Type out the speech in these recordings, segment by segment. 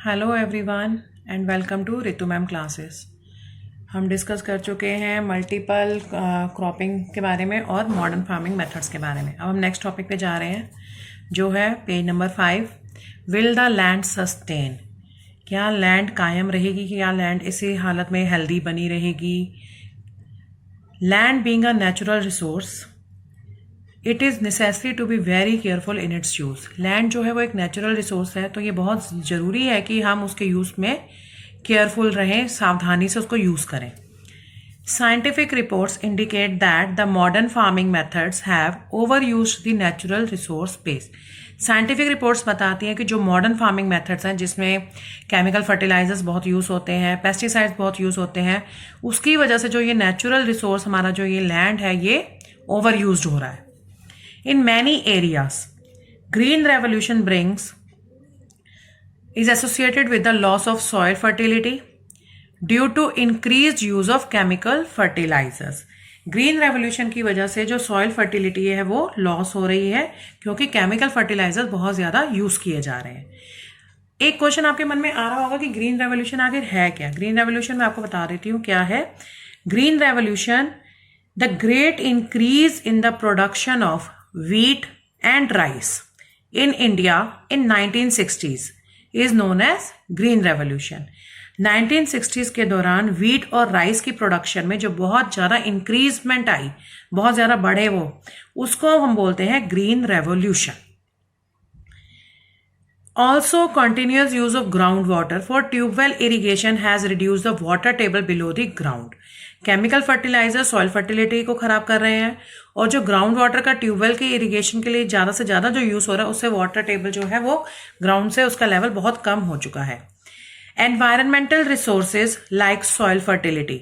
Hello everyone and welcome to Ritu ma'am classes. हम discuss कर चुके हैं मल्टीपल क्रॉपिंग के बारे में और मॉडर्न फार्मिंग मेथड्स के बारे में। अब हम नेक्स्ट टॉपिक पे जा रहे हैं जो है page number 5। Will the land sustain, क्या लैंड कायम रहेगी, क्या लैंड इसी हालत में हेल्दी बनी रहेगी। Land being a natural resource, it is necessary to be very careful in its use. Land जो है वो एक नेचुरल रिसोर्स है, तो ये बहुत ज़रूरी है कि हम उसके यूज़ में केयरफुल रहें, सावधानी से उसको यूज़ करें। Scientific reports indicate that the modern farming methods have over use the natural resource space. Scientific reports बताती हैं कि जो मॉडर्न फार्मिंग मेथड्स हैं जिसमें केमिकल फर्टिलाइजर्स बहुत यूज़ होते हैं, पेस्टिसाइड्स बहुत यूज़ होते हैं, उसकी वजह से जो ये नेचुरल रिसोर्स हमारा जो ये लैंड है ये ओवर यूज हो रहा है। In many areas, green revolution is associated with the loss of soil fertility due to increased use of chemical fertilizers. Green revolution की वजह से जो सॉइल फर्टिलिटी है वो लॉस हो रही है क्योंकि केमिकल फर्टिलाइजर्स बहुत ज़्यादा यूज़ किए जा रहे हैं। एक क्वेश्चन आपके मन में आ रहा होगा कि ग्रीन रेवोल्यूशन आखिर है क्या। ग्रीन रेवोल्यूशन मैं आपको बता देती हूँ क्या है। Green revolution, the great increase in the production of wheat and rice in India in 1960s is known as green revolution. 1960s के दौरान व्हीट और राइस की प्रोडक्शन में जो बहुत ज़्यादा इंक्रीजमेंट आई, बहुत ज़्यादा बढ़े वो, उसको हम बोलते हैं green revolution. Also, continuous use of groundwater for tube-well irrigation has reduced the water table below the ground. Chemical fertiliser soil fertility को खराब कर रहे हैं और जो ग्राउंड वाटर का ट्यूबवेल के इरिगेशन के लिए ज़्यादा से ज़्यादा जो यूज़ हो रहा है उससे वाटर टेबल जो है वो ग्राउंड से उसका लेवल बहुत कम हो चुका है। Environmental resources like soil fertility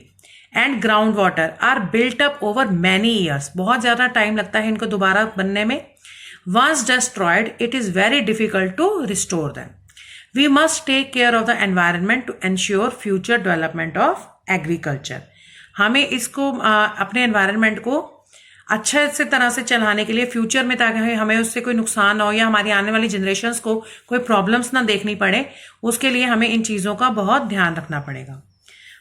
and ground water are built up over many years. बहुत ज़्यादा टाइम लगता है इनको दोबारा बनने में। Once destroyed it is very difficult to restore them. We must take care of the environment to ensure future development of agriculture. हमें इसको अपने एनवायरनमेंट को अच्छे से तरह से चलाने के लिए फ्यूचर में, ताकि हमें उससे कोई नुकसान ना हो या हमारी आने वाली जनरेशन्स को कोई प्रॉब्लम्स ना देखनी पड़े, उसके लिए हमें इन चीज़ों का बहुत ध्यान रखना पड़ेगा।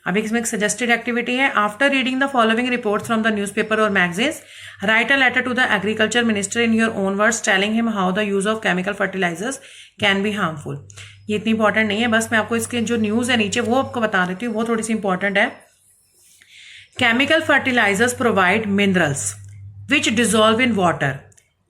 अब इसमें एक सजेस्टेड एक्टिविटी है। After reading the following reports from the newspaper और magazines, write a letter to the agriculture minister in your own words telling him how the use of chemical fertilisers can be harmful. ये इतनी important नहीं है, बस मैं आपको इसके जो न्यूज़ है नीचे वो आपको बता देती हूँ, वो थोड़ी सी इंपॉर्टेंट है। Chemical fertilizers provide minerals which dissolve in water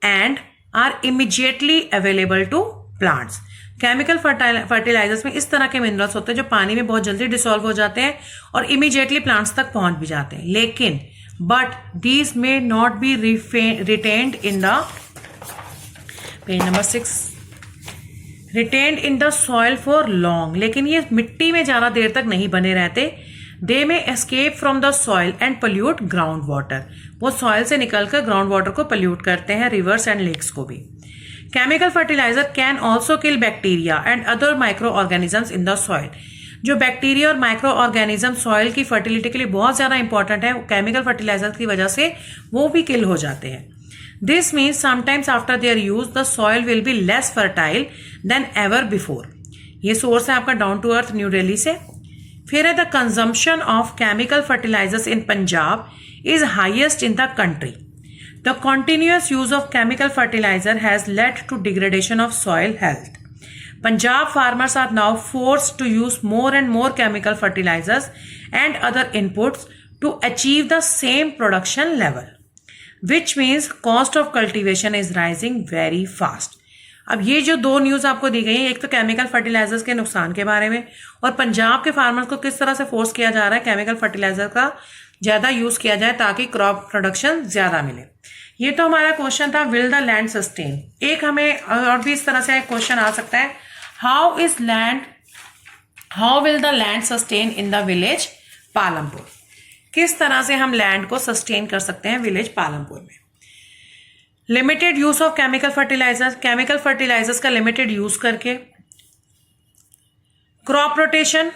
and are immediately available to plants. Chemical fertilisers में इस तरह के मिनरल्स होते हैं जो पानी में बहुत जल्दी डिसॉल्व हो जाते हैं और इमीडिएटली प्लांट्स तक पहुंच भी जाते हैं, लेकिन but these may not be retained in the page number 6, retained in the soil for long. लेकिन ये मिट्टी में ज़्यादा देर तक नहीं बने रहते। दे में escape from the soil and pollute ground water. वो सॉइल से निकलकर ग्राउंड वाटर को पोल्यूट करते हैं, रिवर्स एंड लेक्स को भी। Chemical fertiliser can also kill bacteria and other micro organisms in the soil. जो बैक्टीरिया और माइक्रो ऑर्गेनिज्म सॉइल की फर्टिलिटी के लिए बहुत ज़्यादा इंपॉर्टेंट है, केमिकल फर्टिलाइजर की वजह से वो भी किल हो जाते हैं। This means sometimes after their use the soil will be less fertile than ever before. ये सोर्स है आपका down to earth New Delhi से। फिर है the consumption of chemical fertilisers in Punjab is highest in the country. The continuous use of chemical fertiliser has led to degradation of soil health. Punjab farmers are now forced to use more and more chemical fertilisers and other inputs to achieve the same production level, which means cost of cultivation is rising very fast. अब ये जो दो news आपको दी गई है, एक तो chemical fertilisers के नुकसान के बारे में और पंजाब के फार्मर्स को किस तरह से फोर्स किया जा रहा है केमिकल फर्टिलाइजर का ज़्यादा यूज़ किया जाए ताकि क्रॉप प्रोडक्शन ज़्यादा मिले। ये तो हमारा क्वेश्चन था, विल द लैंड सस्टेन। एक हमें और भी इस तरह से क्वेश्चन आ सकता है, how will the land sustain in the village Palampur. किस तरह से हम लैंड को सस्टेन कर सकते हैं विलेज पालमपुर में। Limited use of chemical fertilisers, chemical fertilisers का लिमिटेड यूज करके। Crop rotation,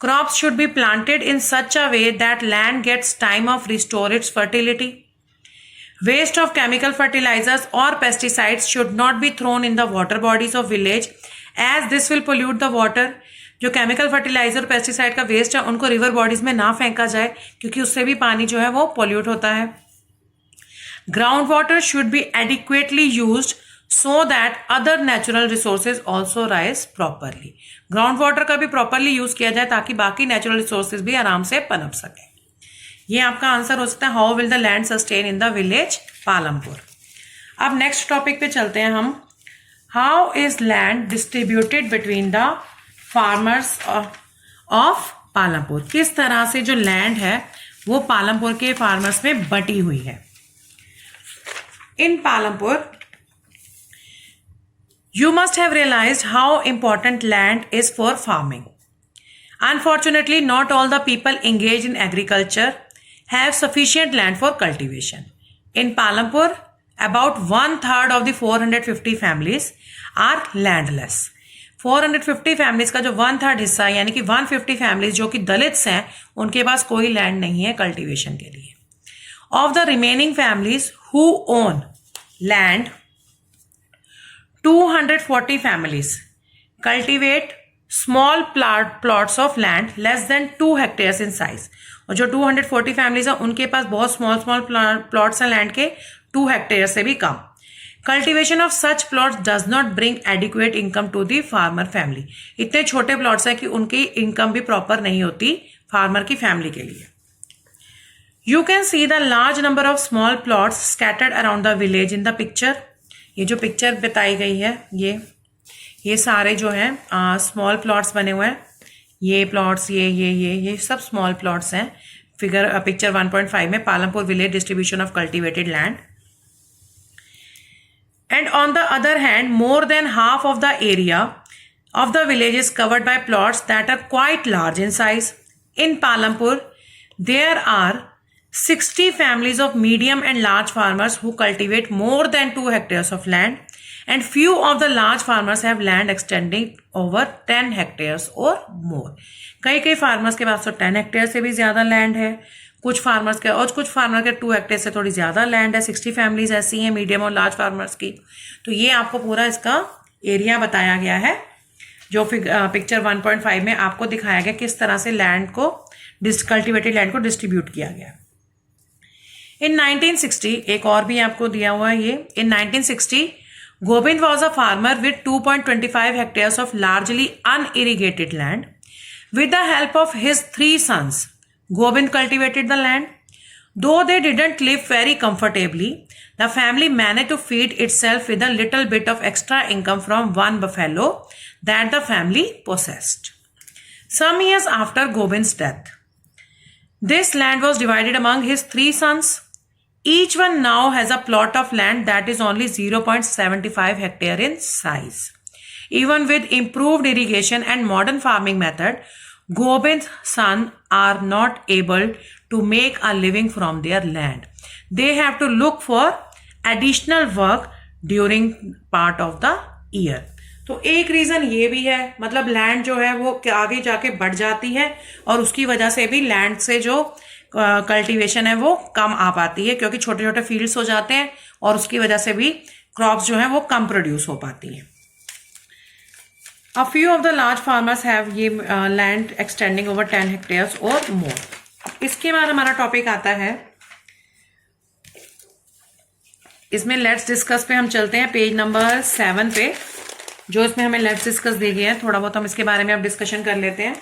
crops should be planted in such a way that land gets time of restore its fertility. Waste of chemical fertilisers और pesticides should not be thrown in the water bodies of village as this will pollute the water. जो chemical fertiliser pesticide का waste है उनको river bodies में ना फेंका जाए, क्योंकि उससे भी पानी जो है वो पोल्यूट होता है। Ground water should be adequately used so that other natural resources also rise properly. Ground water का भी प्रॉपरली यूज किया जाए ताकि बाकी नेचुरल रिसोर्सेज भी आराम से पनप सके। ये आपका आंसर हो सकता है, how will the land sustain in the village Palampur. अब नेक्स्ट टॉपिक पे चलते हैं हम। How is land distributed between the farmers of Palampur. किस तरह से जो लैंड है वो पालमपुर के फार्मर्स में बटी हुई है। इन Palampur you must have realized how important land is for farming. Unfortunately, not all the people engaged in agriculture have sufficient land for cultivation. In Palampur, about 1/3 of the 450 families are landless. 450 families का जो 1/3 हिस्सा यानी कि 150 families जो कि Dalits हैं, उनके पास कोई लैंड नहीं है कल्टीवेशन के लिए। Of the remaining families who own land, 240 families cultivate small plots of land less than 2 hectares in size। और जो 240 families हैं उनके पास बहुत स्मॉल प्लॉट्स हैं लैंड के 2 हेक्टेयर से भी कम। Cultivation of such plots does not bring adequate income to the farmer family. इतने छोटे प्लॉट्स हैं कि उनकी इनकम भी प्रॉपर नहीं होती फार्मर की फैमिली के लिए। You can see the large number of small plots scattered around the village in the picture. ये जो पिक्चर बताई गई है ये सारे जो हैं स्मॉल प्लॉट्स बने हुए हैं। ये प्लॉट्स ये सब स्मॉल प्लॉट्स हैं। पिक्चर 1.5 में Palampur village distribution of cultivated land. And on the other hand more than half of the area of the village is covered by plots that are quite large in size. In Palampur there are 60 families of medium and large farmers who cultivate more than 2 hectares of land, and few of the large farmers have land extending over 10 hectares or more। कई farmers के पास तो 10 hectare से भी ज्यादा land है, कुछ farmers के 2 hectare से थोड़ी ज्यादा लैंड है। 60 फैमिलीज ऐसी हैं मीडियम और लार्ज फार्मर्स की। तो ये आपको पूरा इसका एरिया बताया गया है जो पिक्चर 1.5 में आपको दिखाया गया किस तरह से लैंड को कल्टिवेटेड लैंड को डिस्ट्रीब्यूट किया गया। In 1960, एक और भी आपको दिया हुआ है ये। In 1960, Gobind was a farmer with 2.25 hectares of largely unirrigated land. With the help of his 3 sons, Gobind cultivated the land. Though they didn't live very comfortably, the family managed to feed itself with a little bit of extra income from one buffalo that the family possessed. Some years after Gobind's death, this land was divided among his 3 sons. Each one now has a plot of land that is only 0.75 hectare in size. Even with improved irrigation and modern farming method, Gobind's sons are not able to make a living from their land. They have to look for additional work during part of the year. तो एक reason ये भी है, मतलब land जो है वो आगे जाके बढ़ जाती है और उसकी वजह से भी लैंड से जो कल्टीवेशन है वो कम आ पाती है, क्योंकि छोटे छोटे फील्ड्स हो जाते हैं और उसकी वजह से भी क्रॉप्स जो है वो कम प्रोड्यूस हो पाती हैं। A few of the large farmers have ये लैंड एक्सटेंडिंग ओवर 10 हेक्टेयर्स और मोर। इसके बाद हमारा टॉपिक आता है, इसमें लेट्स डिस्कस पे हम चलते हैं पेज नंबर 7 पे। जो इसमें हमें लेट्स डिस्कस दी गई है, थोड़ा बहुत हम इसके बारे में अब डिस्कशन कर लेते हैं।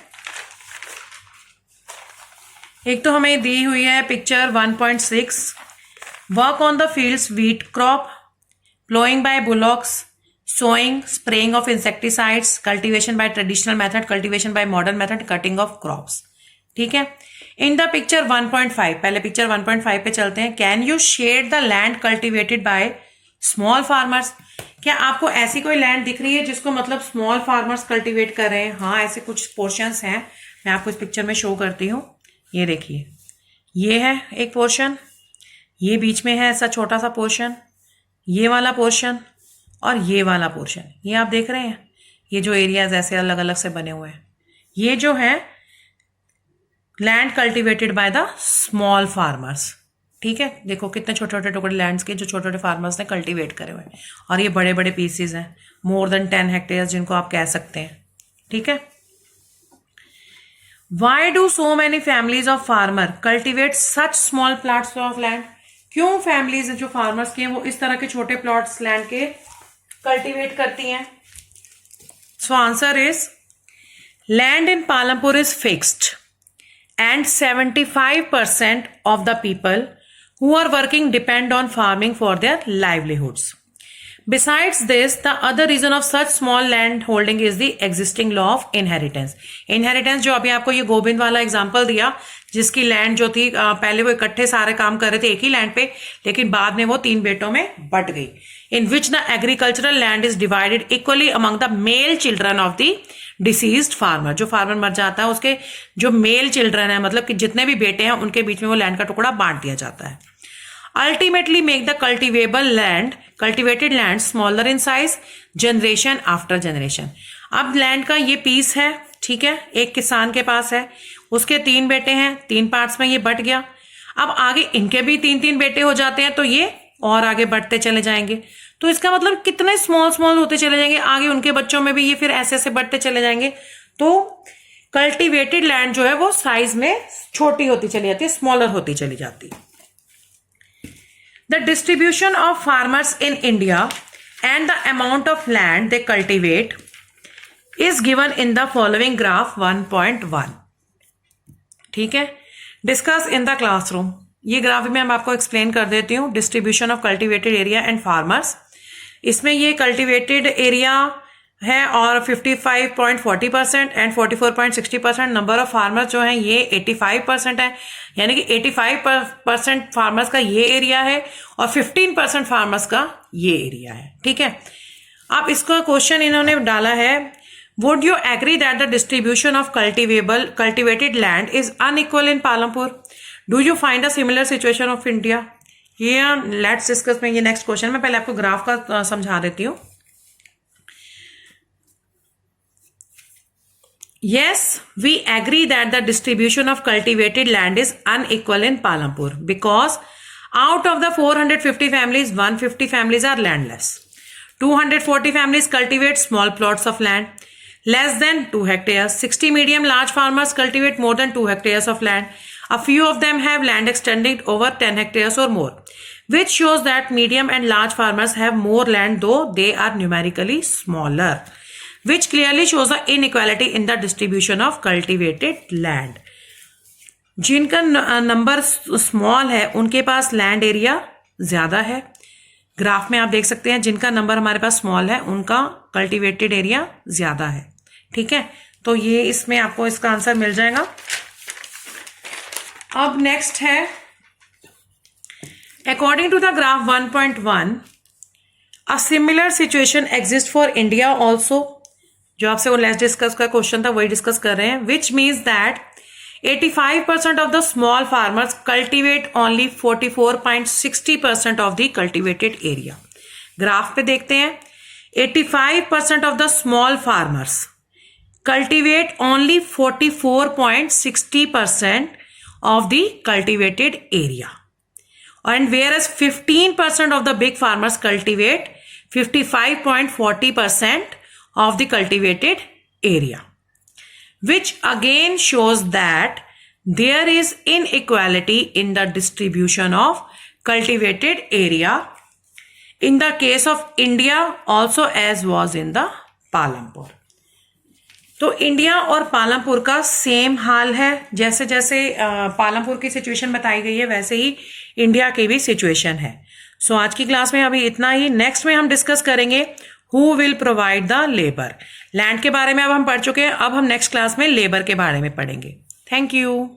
एक तो हमें दी हुई है picture 1.6, work on the fields wheat crop, ploughing by bullocks, sowing, spraying of insecticides, cultivation by traditional method, cultivation by modern method, cutting of crops. ठीक है। इन द पिक्चर 1.5, पहले पिक्चर 1.5 पे चलते हैं। Can you shade the land cultivated by small farmers. क्या आपको ऐसी कोई लैंड दिख रही है जिसको मतलब स्मॉल फार्मर्स कल्टीवेट कर रहे हैं? हाँ, ऐसे कुछ पोर्शंस हैं, मैं आपको इस पिक्चर में शो करती हूँ। ये देखिए, ये है एक पोर्शन, ये बीच में है ऐसा छोटा सा पोर्शन, ये वाला पोर्शन और ये वाला पोर्शन, ये आप देख रहे हैं। ये जो एरियाज ऐसे अलग अलग से बने हुए हैं, ये जो है land cultivated by the small farmers. ठीक है, देखो कितने छोटे छोटे टुकड़े लैंड्स के जो छोटे छोटे फार्मर्स ने कल्टीवेट करे हुए हैं, और ये बड़े बड़े पीसीज हैं, मोर देन 10 हेक्टेयर जिनको आप कह सकते हैं। ठीक है, why do so many families of farmer cultivate such small plots of land? क्यों फैमिलीज जो फार्मर्स की हैं वो इस तरह के छोटे प्लॉट्स लैंड के कल्टीवेट करती हैं? So answer is land in Palampur is fixed and 75% of the people who are working depend on farming for their livelihoods. Besides this, the other reason of such small land holding is the existing law of inheritance. Inheritance जो अभी आपको ये गोविंद वाला example दिया, जिसकी land जो थी पहले वो इकट्ठे सारे काम कर रहे थे एक ही लैंड पे, लेकिन बाद में वो 3 बेटों में बट गई, in which the agricultural land is divided equally among the male children of the deceased farmer. जो फार्मर मर जाता है उसके जो मेल चिल्ड्रन है, मतलब कि जितने भी बेटे हैं उनके बीच में वो लैंड का टुकड़ा बांट दिया जाता है। Ultimately make the cultivated land smaller in size generation after generation. अब लैंड का ये पीस है, ठीक है, एक किसान के पास है, उसके 3 बेटे हैं, 3 पार्ट्स में ये बट गया। अब आगे इनके भी 3-3 बेटे हो जाते हैं, तो ये और आगे बढ़ते चले जाएंगे। तो इसका मतलब कितने स्मॉल होते चले जाएंगे, आगे उनके बच्चों में भी ये फिर ऐसे ऐसे बढ़ते चले जाएंगे। तो कल्टीवेटेड लैंड जो है वो साइज में छोटी होती चली जाती है, स्मॉलर होती चली जाती है। The distribution of farmers in India and the amount of land they cultivate is given in the following graph 1.1। ठीक है, डिस्कस इन द क्लासरूम। ये ग्राफ मैं आपको एक्सप्लेन कर देती हूँ। Distribution of cultivated area and farmers, इसमें ये कल्टीवेटेड एरिया है और 55.40% एंड 44.60%। नंबर ऑफ फार्मर्स जो हैं ये 85% है, यानी कि 85% फार्मर्स का ये एरिया है और 15% फार्मर्स का ये एरिया है। ठीक है, अब इसका क्वेश्चन इन्होंने डाला है, would you agree that the distribution of cultivated land is unequal in Palampur? Do you find a similar situation of India? ये लेट्स डिस्कस में ये नेक्स्ट क्वेश्चन। मैं पहले आपको ग्राफ का समझा देती हूँ। Yes, we agree that the distribution of cultivated land is unequal in Palampur because out of the 450 families, 150 families are landless. 240 families cultivate small plots of land less than 2 hectares. 60 medium large farmers cultivate more than 2 hectares of land. A few of them have land extending over 10 hectares or more, which shows that medium and large farmers have more land though they are numerically smaller, which clearly shows the inequality in the distribution of cultivated land. जिनका number small है उनके पास land area ज्यादा है। Graph में आप देख सकते हैं जिनका नंबर हमारे पास स्मॉल है उनका कल्टीवेटेड एरिया ज्यादा है। ठीक है, तो ये इसमें आपको इसका आंसर मिल जाएगा। अब नेक्स्ट है, according to the graph 1.1 a similar situation exist for India also. जो आपसे वो लेट्स डिस्कस का क्वेश्चन था वही डिस्कस कर रहे हैं। Which means that 85% of the small farmers cultivate only 44.60% of the cultivated area. Graph पे देखते हैं, 85% of the small farmers cultivate only 44.60% of the cultivated area, and whereas 15% of the big farmers cultivate 55.40% of the cultivated area, which again shows that there is inequality in the distribution of cultivated area in the case of India also as was in the Palampur. तो India और पालमपुर का same हाल है, जैसे जैसे पालमपुर की situation बताई गई है वैसे ही इंडिया की भी सिचुएशन है। सो आज की क्लास में अभी इतना ही। नेक्स्ट में हम डिस्कस करेंगे who will provide the labour. Land के बारे में अब हम पढ़ चुके हैं, अब हम नेक्स्ट क्लास में लेबर के बारे में पढ़ेंगे। Thank you.